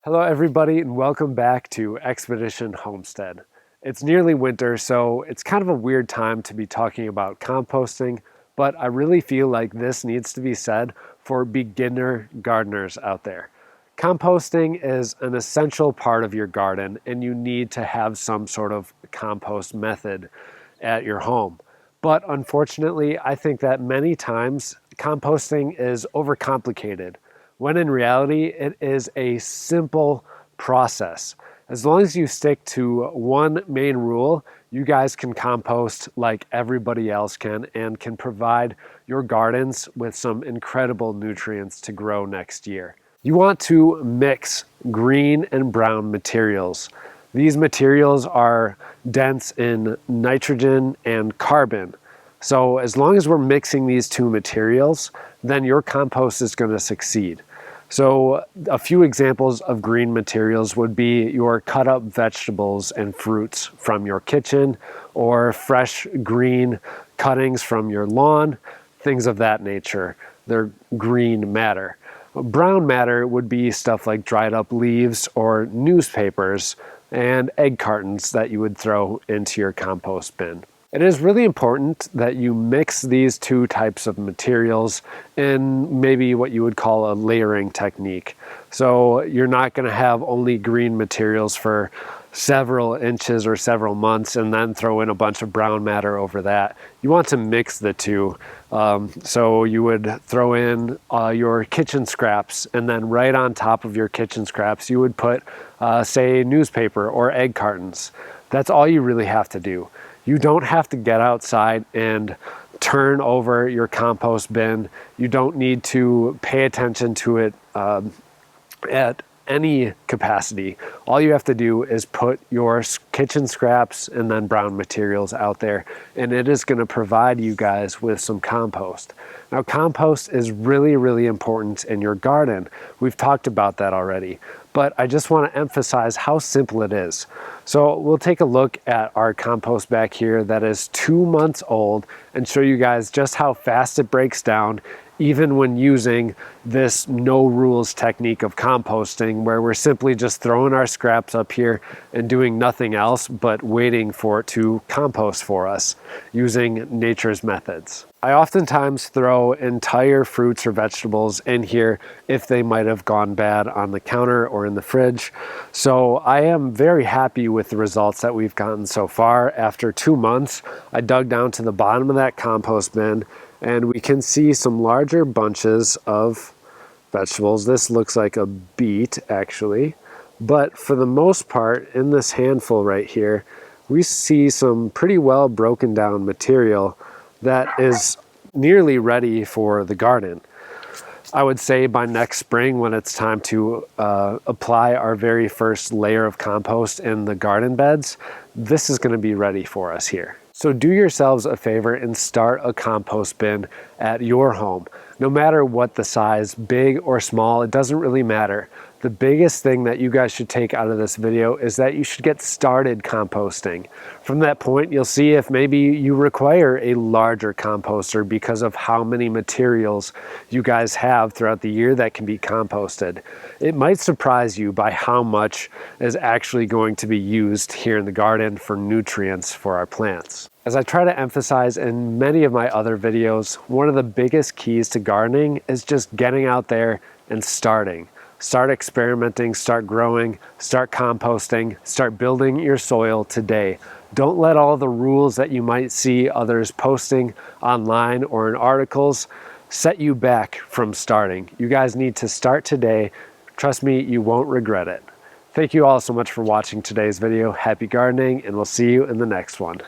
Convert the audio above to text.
Hello everybody and welcome back to Expedition Homestead. It's nearly winter, so it's kind of a weird time to be talking about composting, but I really feel like this needs to be said for beginner gardeners out there. Composting is an essential part of your garden and you need to have some sort of compost method at your home. But unfortunately, I think that many times composting is overcomplicated, when in reality, it is a simple process. As long as you stick to one main rule, you guys can compost like everybody else can and can provide your gardens with some incredible nutrients to grow next year. You want to mix green and brown materials. These materials are dense in nitrogen and carbon. So as long as we're mixing these two materials, then your compost is going to succeed. So a few examples of green materials would be your cut up vegetables and fruits from your kitchen, or fresh green cuttings from your lawn, things of that nature. They're green matter. Brown matter would be stuff like dried up leaves or newspapers and egg cartons that you would throw into your compost bin. It is really important that you mix these two types of materials in maybe what you would call a layering technique. So you're not going to have only green materials for several inches or several months and then throw in a bunch of brown matter over that. You want to mix the two. So you would throw in your kitchen scraps, and then right on top of your kitchen scraps you would put say newspaper or egg cartons. That's all you really have to do. You don't have to get outside and turn over your compost bin. You don't need to pay attention to it at any capacity. All you have to do is put your kitchen scraps and then brown materials out there, and it is going to provide you guys with some compost. Now, compost is really, really important in your garden. We've talked about that already, but I just want to emphasize how simple it is. So we'll take a look at our compost back here that is 2 months old and show you guys just how fast it breaks down, even when using this no rules technique of composting, where we're simply just throwing our scraps up here and doing nothing else but waiting for it to compost for us using nature's methods. I oftentimes throw entire fruits or vegetables in here if they might have gone bad on the counter or in the fridge. So I am very happy with the results that we've gotten so far. After 2 months, I dug down to the bottom of that compost bin and we can see some larger bunches of vegetables. This looks like a beet actually, but for the most part in this handful right here, we see some pretty well broken down material that is nearly ready for the garden. I would say by next spring, when it's time to apply our very first layer of compost in the garden beds, this is going to be ready for us here. So do yourselves a favor and start a compost bin at your home. No matter what the size, big or small, it doesn't really matter. The biggest thing that you guys should take out of this video is that you should get started composting. From that point, you'll see if maybe you require a larger composter because of how many materials you guys have throughout the year that can be composted. It might surprise you by how much is actually going to be used here in the garden for nutrients for our plants. As I try to emphasize in many of my other videos, one of the biggest keys to gardening is just getting out there and starting. Start experimenting, start growing, start composting, start building your soil today. Don't let all the rules that you might see others posting online or in articles set you back from starting. You guys need to start today. Trust me, you won't regret it. Thank you all so much for watching today's video. Happy gardening, and we'll see you in the next one.